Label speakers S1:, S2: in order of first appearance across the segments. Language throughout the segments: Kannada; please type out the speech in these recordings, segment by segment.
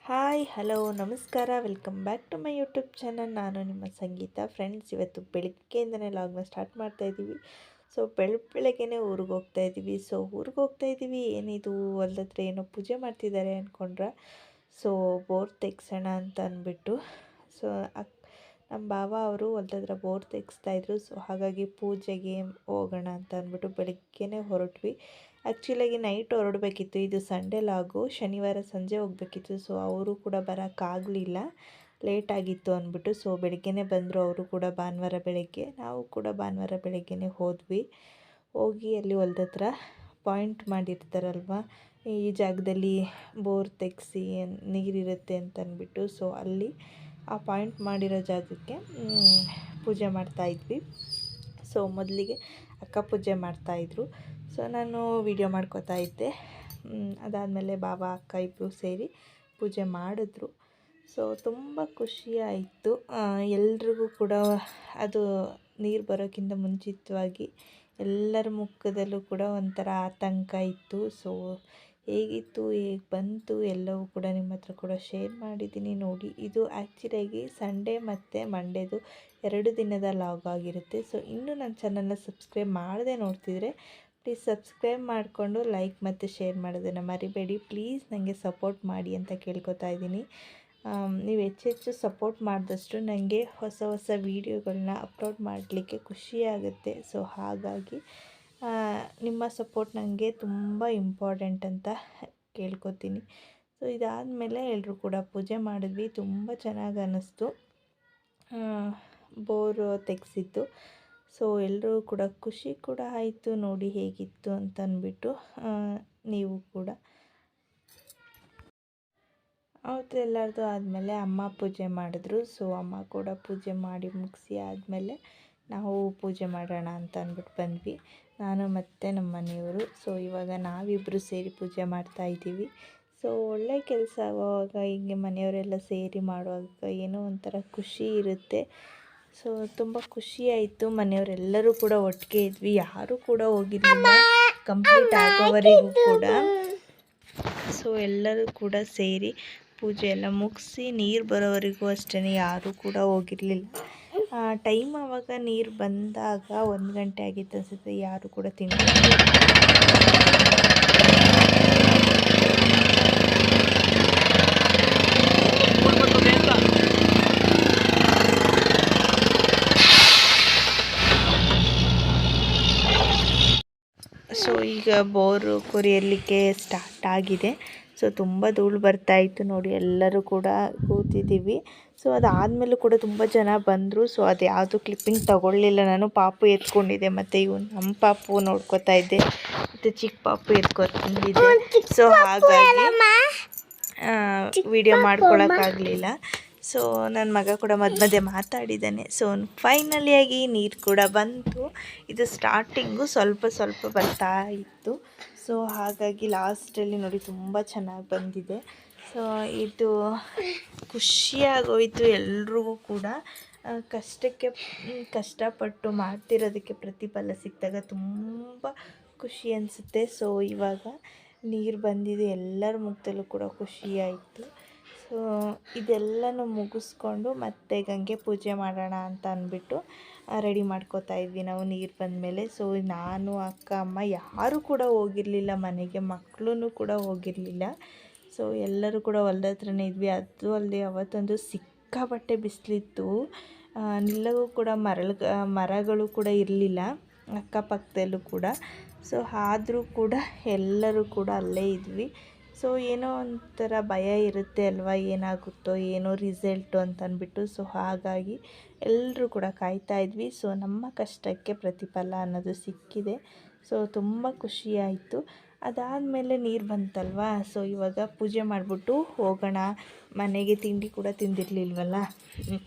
S1: ಹಾಯ್ ಹಲೋ ನಮಸ್ಕಾರ welcome back to my YouTube channel. ನಾನು ನಿಮ್ಮ ಸಂಗೀತ. ಫ್ರೆಂಡ್ಸ್, ಇವತ್ತು ಬೆಳಗ್ಗೆಯಿಂದನೇ ಲಾಗ್ನ ಸ್ಟಾರ್ಟ್ ಮಾಡ್ತಾ ಇದ್ದೀವಿ. ಸೊ ಬೆಳಗ್ಗೆನೇ ಊರಿಗೆ ಹೋಗ್ತಾ ಇದ್ದೀವಿ. ಊರಿಗೆ ಹೋಗ್ತಾ ಇದ್ದೀವಿ, ಏನಿದು ಹೊಲ್ದ ಹತ್ರ ಏನೋ ಪೂಜೆ ಮಾಡ್ತಿದ್ದಾರೆ ಅಂದ್ಕೊಂಡ್ರೆ. ಬೋರ್ ತೆಗ್ಸೋಣ ಅಂತ ಅಂದ್ಬಿಟ್ಟು ಸೊ ನಮ್ಮ ಬಾವ ಅವರು ಹೊಲ್ದ ಹತ್ರ ಬೋರ್ ತೆಗೆಸ್ತಾಯಿದ್ರು. ಹಾಗಾಗಿ ಪೂಜೆಗೆ ಹೋಗೋಣ ಅಂತ ಅಂದ್ಬಿಟ್ಟು ಬೆಳಗ್ಗೆನೇ ಹೊರಟ್ವಿ. ಆ್ಯಕ್ಚುಲಾಗಿ ನೈಟ್ ಹೊರಡಬೇಕಿತ್ತು, ಇದು ಸಂಡೇ ಲಾಗು, ಶನಿವಾರ ಸಂಜೆ ಹೋಗಬೇಕಿತ್ತು. ಅವರು ಕೂಡ ಬರೋಕ್ಕಾಗಲಿಲ್ಲ, ಲೇಟ್ ಆಗಿತ್ತು ಅಂದ್ಬಿಟ್ಟು. ಬೆಳಗ್ಗೆನೇ ಬಂದರು ಅವರು ಕೂಡ ಭಾನುವಾರ ಬೆಳಗ್ಗೆ. ನಾವು ಕೂಡ ಭಾನುವಾರ ಬೆಳಗ್ಗೆನೇ ಹೋಗಿ ಅಲ್ಲಿ ಹೊಲ್ದ ಹತ್ರ ಪಾಯಿಂಟ್ ಮಾಡಿರ್ತಾರಲ್ವ, ಈ ಜಾಗದಲ್ಲಿ ಬೋರ್ ತೆಗೆಸಿ ನೀರಿರುತ್ತೆ ಅಂತ ಅಂದ್ಬಿಟ್ಟು. ಅಲ್ಲಿ ಆ ಪಾಯಿಂಟ್ ಮಾಡಿರೋ ಜಾಗಕ್ಕೆ ಪೂಜೆ ಮಾಡ್ತಾಯಿದ್ವಿ. ಮೊದಲಿಗೆ ಅಕ್ಕ ಪೂಜೆ ಮಾಡ್ತಾಯಿದ್ರು. ನಾನು ವಿಡಿಯೋ ಮಾಡ್ಕೋತಾ ಇದ್ದೆ. ಅದಾದಮೇಲೆ ಬಾಬಾ ಅಕ್ಕ ಇಬ್ಬರು ಸೇರಿ ಪೂಜೆ ಮಾಡಿದ್ರು. ತುಂಬ ಖುಷಿಯಾಯಿತು. ಎಲ್ರಿಗೂ ಕೂಡ ಅದು ನೀರು ಬರೋಕ್ಕಿಂತ ಮುಂಚಿತವಾಗಿ ಎಲ್ಲರ ಮುಖದಲ್ಲೂ ಕೂಡ ಒಂಥರ ಆತಂಕ ಇತ್ತು. ಹೇಗಿತ್ತು, ಹೇಗೆ ಬಂತು ಎಲ್ಲವೂ ಕೂಡ ನಿಮ್ಮ ಹತ್ರ ಕೂಡ ಶೇರ್ ಮಾಡಿದ್ದೀನಿ ನೋಡಿ. ಇದು ಆ್ಯಕ್ಚುಲಾಗಿ ಸಂಡೇ ಮತ್ತು ಮಂಡೇದು 2 ದಿನದ ಲಾಗ್ ಆಗಿರುತ್ತೆ. ಇನ್ನೂ ನನ್ನ ಚಾನಲ್ನ ಸಬ್ಸ್ಕ್ರೈಬ್ ಮಾಡದೆ ನೋಡ್ತಿದ್ರೆ ಪ್ಲೀಸ್ ಸಬ್ಸ್ಕ್ರೈಬ್ ಮಾಡಿಕೊಂಡು ಲೈಕ್ ಮತ್ತು ಶೇರ್ ಮಾಡೋದನ್ನು ಮರಿಬೇಡಿ. ಪ್ಲೀಸ್ ನನಗೆ ಸಪೋರ್ಟ್ ಮಾಡಿ ಅಂತ ಕೇಳ್ಕೊತಾ ಇದ್ದೀನಿ. ನೀವು ಹೆಚ್ಚೆಚ್ಚು ಸಪೋರ್ಟ್ ಮಾಡಿದಷ್ಟು ನನಗೆ ಹೊಸ ಹೊಸ ವೀಡಿಯೋಗಳನ್ನ ಅಪ್ಲೋಡ್ ಮಾಡಲಿಕ್ಕೆ ಖುಷಿಯಾಗುತ್ತೆ. ಹಾಗಾಗಿ ನಿಮ್ಮ ಸಪೋರ್ಟ್ ನನಗೆ ತುಂಬ ಇಂಪಾರ್ಟೆಂಟ್ ಅಂತ ಕೇಳ್ಕೊತೀನಿ. ಇದಾದಮೇಲೆ ಎಲ್ಲರೂ ಕೂಡ ಪೂಜೆ ಮಾಡಿದ್ವಿ. ತುಂಬ ಚೆನ್ನಾಗಿ ಅನ್ನಿಸ್ತು ಬೋರು ತೆಗೆಸಿದ್ದು. ಎಲ್ಲರೂ ಕೂಡ ಖುಷಿ ಕೂಡ ಆಯಿತು ನೋಡಿ ಹೇಗಿತ್ತು ಅಂತ ಅಂದ್ಬಿಟ್ಟು. ನೀವು ಕೂಡ ಅವತ್ತು ಎಲ್ಲರದು ಆದಮೇಲೆ ಅಮ್ಮ ಪೂಜೆ ಮಾಡಿದ್ರು. ಅಮ್ಮ ಕೂಡ ಪೂಜೆ ಮಾಡಿ ಮುಗಿಸಿ ಆದಮೇಲೆ ನಾವು ಪೂಜೆ ಮಾಡೋಣ ಅಂತ ಅಂದ್ಬಿಟ್ಟು ಬಂದ್ವಿ, ನಾನು ಮತ್ತು ನಮ್ಮ ಮನೆಯವರು. ಇವಾಗ ನಾವಿಬ್ಬರು ಸೇರಿ ಪೂಜೆ ಮಾಡ್ತಾಯಿದ್ದೀವಿ. ಒಳ್ಳೆ ಕೆಲಸ. ಆವಾಗ ಹೀಗೆ ಮನೆಯವರೆಲ್ಲ ಸೇರಿ ಮಾಡುವಾಗ ಏನೋ ಒಂಥರ ಖುಷಿ ಇರುತ್ತೆ. ತುಂಬ ಖುಷಿಯಾಯಿತು. ಮನೆಯವರೆಲ್ಲರೂ ಕೂಡ ಒಟ್ಟಿಗೆ ಇದ್ವಿ, ಯಾರೂ ಕೂಡ ಹೋಗಿರಲಿಲ್ಲ ಕಂಪ್ಲೀಟ್ ಆಗೋವರೆಗೂ ಕೂಡ. ಎಲ್ಲರೂ ಕೂಡ ಸೇರಿ ಪೂಜೆ ಎಲ್ಲ ಮುಗಿಸಿ ನೀರು ಬರೋವರೆಗೂ ಅಷ್ಟೇ ಯಾರೂ ಕೂಡ ಹೋಗಿರಲಿಲ್ಲ. ಟೈಮ್ ಆವಾಗ ನೀರು ಬಂದಾಗ 1 ಗಂಟೆ ಆಗಿತ್ತು ಅನಿಸುತ್ತೆ. ಯಾರೂ ಕೂಡ ತಿಂಡಿ ಈಗ ಬೋರು ಕೊರೆಯಲಿಕ್ಕೆ ಸ್ಟಾರ್ಟ್ ಆಗಿದೆ. ತುಂಬ ಧೂಳು ಬರ್ತಾಯಿತ್ತು ನೋಡಿ. ಎಲ್ಲರೂ ಕೂಡ ಕೂತಿದ್ದೀವಿ. ಅದಾದಮೇಲೂ ಕೂಡ ತುಂಬ ಜನ ಬಂದರು. ಅದು ಯಾವುದು ಕ್ಲಿಪ್ಪಿಂಗ್ ತಗೊಳ್ಳಿಲ್ಲ ನಾನು. ಪಾಪು ಎತ್ಕೊಂಡಿದ್ದೆ, ಮತ್ತು ನಮ್ಮ ಪಾಪು ನೋಡ್ಕೋತಾ ಇದ್ದೆ, ಮತ್ತು ಚಿಕ್ಕ ಪಾಪು ಎತ್ಕೊಂಡಿದ್ದೆ. ಹಾಗಾಗಿ ವಿಡಿಯೋ ಮಾಡ್ಕೊಳಕ್ಕಾಗಲಿಲ್ಲ. ನನ್ನ ಮಗ ಕೂಡ ಮಧ್ಯೆ ಮಾತಾಡಿದ್ದಾನೆ. ಫೈನಲಿಯಾಗಿ ನೀರು ಕೂಡ ಬಂತು. ಇದು ಸ್ಟಾರ್ಟಿಂಗು ಸ್ವಲ್ಪ ಬರ್ತಾ ಇತ್ತು. ಹಾಗಾಗಿ ಲಾಸ್ಟಲ್ಲಿ ನೋಡಿ ತುಂಬ ಚೆನ್ನಾಗಿ ಬಂದಿದೆ. ಇದು ಖುಷಿಯಾಗೋಯಿತು ಎಲ್ರಿಗೂ ಕೂಡ. ಕಷ್ಟಪಟ್ಟು ಮಾಡ್ತಿರೋದಕ್ಕೆ ಪ್ರತಿಫಲ ಸಿಕ್ಕಿದಾಗ ತುಂಬ ಖುಷಿ ಅನಿಸುತ್ತೆ. ಇವಾಗ ನೀರು ಬಂದಿದೆ, ಎಲ್ಲರ ಮುಖದಲ್ಲೂ ಕೂಡ ಖುಷಿಯಾಯಿತು. ಇದೆಲ್ಲನೂ ಮುಗಿಸ್ಕೊಂಡು ಮತ್ತೆ ಗಂಗೆ ಪೂಜೆ ಮಾಡೋಣ ಅಂತ ಅಂದ್ಬಿಟ್ಟು ರೆಡಿ ಮಾಡ್ಕೋತಾ ಇದ್ವಿ ನಾವು. ನೀರು ಬಂದಮೇಲೆ ನಾನು ಅಕ್ಕ ಅಮ್ಮ ಯಾರೂ ಕೂಡ ಹೋಗಿರಲಿಲ್ಲ ಮನೆಗೆ, ಮಕ್ಕಳೂ ಕೂಡ ಹೋಗಿರಲಿಲ್ಲ. ಎಲ್ಲರೂ ಕೂಡ ಹೊಲ್ದ ಹತ್ರನೇ ಇದ್ವಿ. ಅದು ಅಲ್ಲದೆ ಅವತ್ತೊಂದು ಸಿಕ್ಕಾಪಟ್ಟೆ ಬಿಸಿಲಿತ್ತು. ನಿಲ್ಲಗೂ ಕೂಡ ಮರಗಳು ಕೂಡ ಇರಲಿಲ್ಲ ಅಕ್ಕಪಕ್ಕದಲ್ಲೂ ಕೂಡ. ಆದರೂ ಕೂಡ ಎಲ್ಲರೂ ಕೂಡ ಅಲ್ಲೇ ಇದ್ವಿ. ಏನೋ ಒಂಥರ ಭಯ ಇರುತ್ತೆ ಅಲ್ವಾ, ಏನಾಗುತ್ತೋ ಏನೋ ರಿಸಲ್ಟು ಅಂತ ಅಂದ್ಬಿಟ್ಟು. ಹಾಗಾಗಿ ಎಲ್ಲರೂ ಕೂಡ ಕಾಯ್ತಾ ಇದ್ವಿ. ನಮ್ಮ ಕಷ್ಟಕ್ಕೆ ಪ್ರತಿಫಲ ಅನ್ನೋದು ಸಿಕ್ಕಿದೆ. ತುಂಬ ಖುಷಿಯಾಯಿತು. ಅದಾದಮೇಲೆ ನೀರು ಬಂತಲ್ವಾ. ಇವಾಗ ಪೂಜೆ ಮಾಡಿಬಿಟ್ಟು ಹೋಗೋಣ ಮನೆಗೆ, ತಿಂಡಿ ಕೂಡ ತಿಂದಿರಲಿಲ್ವಲ್ಲ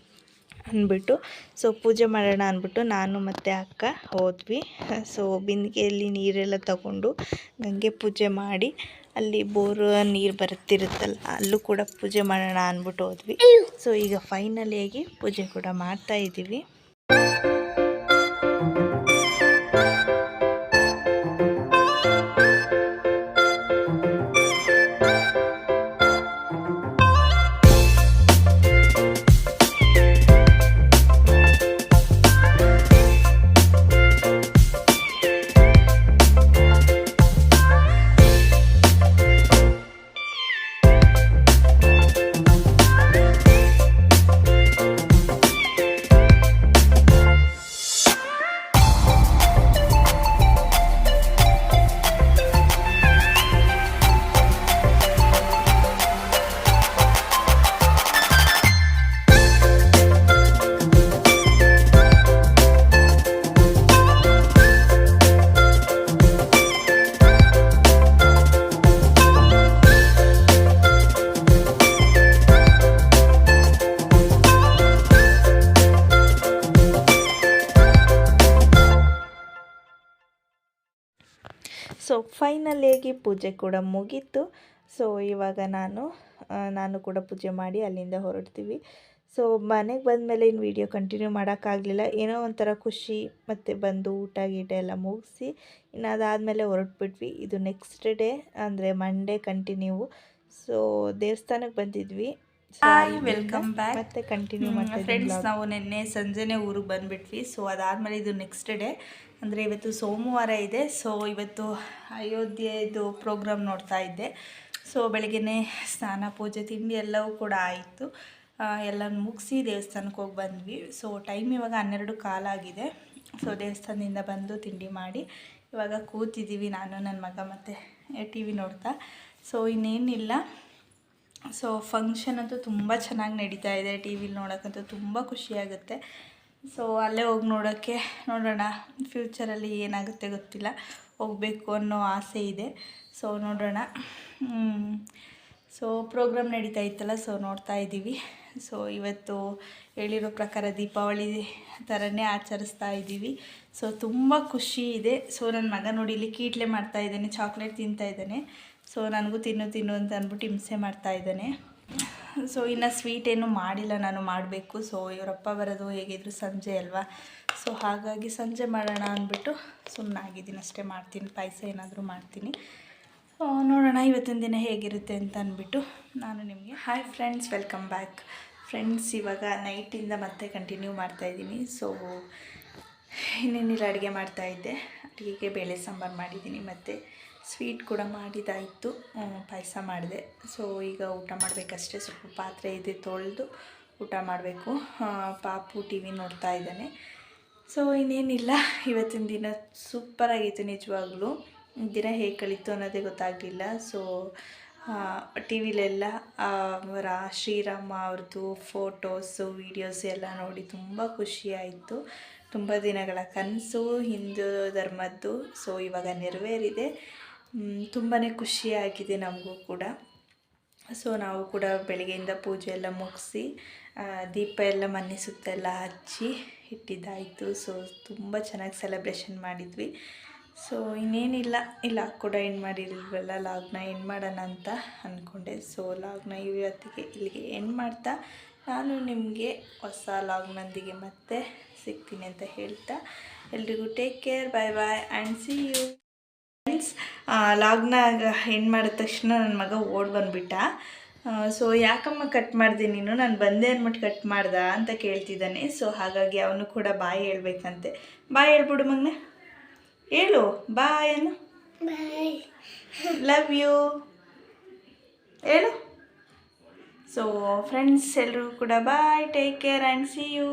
S1: ಅಂದ್ಬಿಟ್ಟು. ಪೂಜೆ ಮಾಡೋಣ ಅಂದ್ಬಿಟ್ಟು ನಾನು ಮತ್ತು ಅಕ್ಕ ಹೋದ್ವಿ. ಬಿಂದಿಗೆಯಲ್ಲಿ ನೀರೆಲ್ಲ ತಗೊಂಡು ಗಂಗೆ ಪೂಜೆ ಮಾಡಿ ಅಲ್ಲಿ ಬೋರು ನೀರು ಬರುತ್ತಿರುತ್ತಲ್ಲ ಅಲ್ಲೂ ಕೂಡ ಪೂಜೆ ಮಾಡೋಣ ಅಂದ್ಬಿಟ್ಟು ಹೋದ್ವಿ. ಈಗ ಫೈನಲಿಯಾಗಿ ಪೂಜೆ ಕೂಡ ಮಾಡ್ತಾಯಿದ್ದೀವಿ. ಫೈನಲಿಯಾಗಿ ಪೂಜೆ ಕೂಡ ಮುಗೀತು. ಸೊ ಇವಾಗ ನಾನು ಕೂಡ ಪೂಜೆ ಮಾಡಿ ಅಲ್ಲಿಂದ ಹೊರಡ್ತೀವಿ. ಸೊ ಮನೆಗೆ ಬಂದಮೇಲೆ ಇನ್ನು ವೀಡಿಯೋ ಕಂಟಿನ್ಯೂ ಮಾಡೋಕ್ಕಾಗಲಿಲ್ಲ. ಏನೋ ಒಂಥರ ಖುಷಿ, ಮತ್ತು ಬಂದು ಊಟ ಗೀಟ ಎಲ್ಲ ಮುಗಿಸಿ ಇನ್ನು ಅದಾದಮೇಲೆ ಹೊರಟ್ಬಿಟ್ವಿ. ಇದು ನೆಕ್ಸ್ಟ್ ಡೇ ಅಂದರೆ ಮಂಡೇ ಕಂಟಿನ್ಯೂ. ಸೊ ದೇವಸ್ಥಾನಕ್ಕೆ ಬಂದಿದ್ವಿ.
S2: Hi, welcome back.
S1: ಮತ್ತೆ ಕಂಟಿನ್ಯೂ ಮಾಡ್ತಾ
S2: ಫ್ರೆಂಡ್ಸ್, ನಾವು ನಿನ್ನೆ ಸಂಜೆನೇ ಊರಿಗೆ ಬಂದುಬಿಟ್ವಿ. ಸೊ ಅದಾದಮೇಲೆ ಇದು ನೆಕ್ಸ್ಟ್ ಡೇ ಅಂದರೆ ಇವತ್ತು ಸೋಮವಾರ ಇದೆ. ಸೊ ಇವತ್ತು ಅಯೋಧ್ಯೆದು ಪ್ರೋಗ್ರಾಮ್ ನೋಡ್ತಾ ಇದ್ದೆ. ಸೊ ಬೆಳಗ್ಗೆನೇ ಸ್ನಾನ, ಪೂಜೆ, ತಿಂಡಿ ಎಲ್ಲವೂ ಕೂಡ ಆಯಿತು. ಎಲ್ಲ ಮುಗಿಸಿ ದೇವಸ್ಥಾನಕ್ಕೆ ಹೋಗಿ ಬಂದ್ವಿ. ಸೊ ಟೈಮ್ ಇವಾಗ 12 ಕಾಲಾಗಿದೆ. ಸೊ ದೇವಸ್ಥಾನದಿಂದ ಬಂದು ತಿಂಡಿ ಮಾಡಿ ಇವಾಗ ಕೂತಿದ್ದೀವಿ, ನಾನು ನನ್ನ ಮಗ ಮತ್ತು ಟಿ ವಿ ನೋಡ್ತಾ. ಸೊ ಇನ್ನೇನಿಲ್ಲ. ಸೊ ಫಂಕ್ಷನ್ ಅಂತೂ ತುಂಬ ಚೆನ್ನಾಗಿ ನಡೀತಾ ಇದೆ. ಟಿ ವಿಲಿ ನೋಡೋಕ್ಕಂತೂ ತುಂಬ ಖುಷಿಯಾಗುತ್ತೆ. ಸೊ ಅಲ್ಲೇ ಹೋಗಿ ನೋಡೋಣ. ಫ್ಯೂಚರಲ್ಲಿ ಏನಾಗುತ್ತೆ ಗೊತ್ತಿಲ್ಲ, ಹೋಗಬೇಕು ಅನ್ನೋ ಆಸೆ ಇದೆ. ಸೊ ನೋಡೋಣ. ಸೊ ಪ್ರೋಗ್ರಾಮ್ ನಡೀತಾ ಇತ್ತಲ್ಲ, ಸೊ ನೋಡ್ತಾ ಇದ್ದೀವಿ. ಸೊ ಇವತ್ತು ಹೇಳಿರೋ ಪ್ರಕಾರ ದೀಪಾವಳಿ ಥರನೇ ಆಚರಿಸ್ತಾ ಇದ್ದೀವಿ. ಸೊ ತುಂಬ ಖುಷಿ ಇದೆ. ಸೊ ನನ್ನ ಮಗ ನೋಡಿ ಇಲ್ಲಿ ಕೀಟ್ಲೆ ಮಾಡ್ತಾ ಇದ್ದಾನೆ, ಚಾಕ್ಲೇಟ್ ತಿಂತಾ ಇದ್ದಾನೆ. ಸೊ ನನಗೂ ತಿನ್ನು ಅಂತ ಅಂದ್ಬಿಟ್ಟು ಹಿಂಸೆ ಮಾಡ್ತಾ ಇದ್ದಾನೆ. ಸೊ ಇನ್ನು ಸ್ವೀಟ್ ಏನೂ ಮಾಡಿಲ್ಲ, ನಾನು ಮಾಡಬೇಕು. ಸೊ ಇವರಪ್ಪ ಬರೋದು ಹೇಗಿದ್ರು ಸಂಜೆ ಅಲ್ವಾ. ಸೊ ಹಾಗಾಗಿ ಸಂಜೆ ಮಾಡೋಣ ಅಂದ್ಬಿಟ್ಟು ಸುಮ್ಮನಾಗಿದ್ದೀನಿ ಅಷ್ಟೇ. ಮಾಡ್ತೀನಿ, ಪಾಯಸ ಏನಾದರೂ ಮಾಡ್ತೀನಿ. ನೋಡೋಣ ಇವತ್ತಿನ ದಿನ ಹೇಗಿರುತ್ತೆ ಅಂತ ಅಂದ್ಬಿಟ್ಟು ನಾನು ನಿಮಗೆ. Hi friends, welcome back. Friends, ಇವಾಗ ನೈಟಿಂದ ಮತ್ತೆ ಕಂಟಿನ್ಯೂ ಮಾಡ್ತಾಯಿದ್ದೀನಿ. ಸೊ ಇನ್ನೇನಿಲ್ಲ, ಅಡುಗೆ ಮಾಡ್ತಾಯಿದ್ದೆ. ಅಡುಗೆಗೆ ಬೇಳೆ ಸಾಂಬಾರು ಮಾಡಿದ್ದೀನಿ, ಮತ್ತು ಸ್ವೀಟ್ ಕೂಡ ಮಾಡಿದಾಯಿತು, ಪಾಯಸ ಮಾಡಿದೆ. ಸೊ ಈಗ ಊಟ ಮಾಡಬೇಕಷ್ಟೇ. ಸ್ವಲ್ಪ ಪಾತ್ರೆ ಇದೆ, ತೊಳೆದು ಊಟ ಮಾಡಬೇಕು. ಪಾಪು ಟಿ ವಿ ನೋಡ್ತಾ ಇದ್ದಾನೆ. ಸೊ ಇನ್ನೇನಿಲ್ಲ, ಇವತ್ತಿನ ದಿನ ಸೂಪರಾಗಿತ್ತು ನಿಜವಾಗ್ಲೂ. ದಿನ ಹೇಗೆ ಕಳೀತು ಅನ್ನೋದೇ ಗೊತ್ತಾಗಲಿಲ್ಲ. ಸೊ ಟಿ ವಿಲೆಲ್ಲ ಶ್ರೀರಾಮ ಅವ್ರದ್ದು ಫೋಟೋಸು, ವೀಡಿಯೋಸ್ ಎಲ್ಲ ನೋಡಿ ತುಂಬ ಖುಷಿಯಾಯಿತು. ತುಂಬ ದಿನಗಳ ಕನಸು ಹಿಂದೂ ಧರ್ಮದ್ದು. ಸೊ ಇವಾಗ ನೆರವೇರಿದೆ. ತುಂಬಾ ಖುಷಿಯಾಗಿದೆ ನಮಗೂ ಕೂಡ. ಸೊ ನಾವು ಕೂಡ ಬೆಳಗ್ಗೆಯಿಂದ ಪೂಜೆ ಎಲ್ಲ ಮುಗಿಸಿ ದೀಪ ಎಲ್ಲ ಮನೆ ಸುತ್ತೆಲ್ಲ ಹಚ್ಚಿ ಇಟ್ಟಿದ್ದಾಯಿತು. ಸೊ ತುಂಬ ಚೆನ್ನಾಗಿ ಸೆಲೆಬ್ರೇಷನ್ ಮಾಡಿದ್ವಿ. ಸೊ ಇನ್ನೇನಿಲ್ಲ, ಇಲ್ಲ ಕೂಡ ಎಂಡ್ ಮಾಡಿರಲ್ವಲ್ಲ, ಲಾಗ್ನ ಎಂಡ್ ಮಾಡೋಣ ಅಂತ ಅಂದ್ಕೊಂಡೆ. ಸೊ ಲಾಗ್ನ ಇವತ್ತಿಗೆ ಇಲ್ಲಿಗೆ ಎಂಡ್ ಮಾಡ್ತಾ ನಾನು ನಿಮಗೆ ಹೊಸ ಲಾಗ್ನೊಂದಿಗೆ ಮತ್ತೆ ಸಿಗ್ತೀನಿ ಅಂತ ಹೇಳ್ತಾ ಎಲ್ರಿಗೂ take care, bye bye and see you. Friends, ಲಾಗ್ನ ಎಂಡ್ ಮಾಡಿದ ತಕ್ಷಣ ನನ್ನ ಮಗ ಓಡ್ ಬಂದುಬಿಟ್ಟ. ಸೊ ಯಾಕಮ್ಮ ಕಟ್ ಮಾಡಿದೆ ನೀನು, ನಾನು ಬಂದೆ ಅಂದ್ಬಿಟ್ಟು ಕಟ್ ಮಾಡ್ದ ಅಂತ ಕೇಳ್ತಿದ್ದಾನೆ. ಸೊ ಹಾಗಾಗಿ ಅವನು ಕೂಡ ಬಾಯ್ ಹೇಳ್ಬೇಕಂತೆ. ಬಾಯ್ ಹೇಳ್ಬಿಡು ಮಗನೆ, ಹೇಳು ಬಾಯ್ ಅನ್ನು. ಬಾಯ್, ಲವ್ ಯು ಹೇಳು. ಸೊ ಫ್ರೆಂಡ್ಸ್, ಎಲ್ರಿಗೂ ಕೂಡ bye, take care and see you.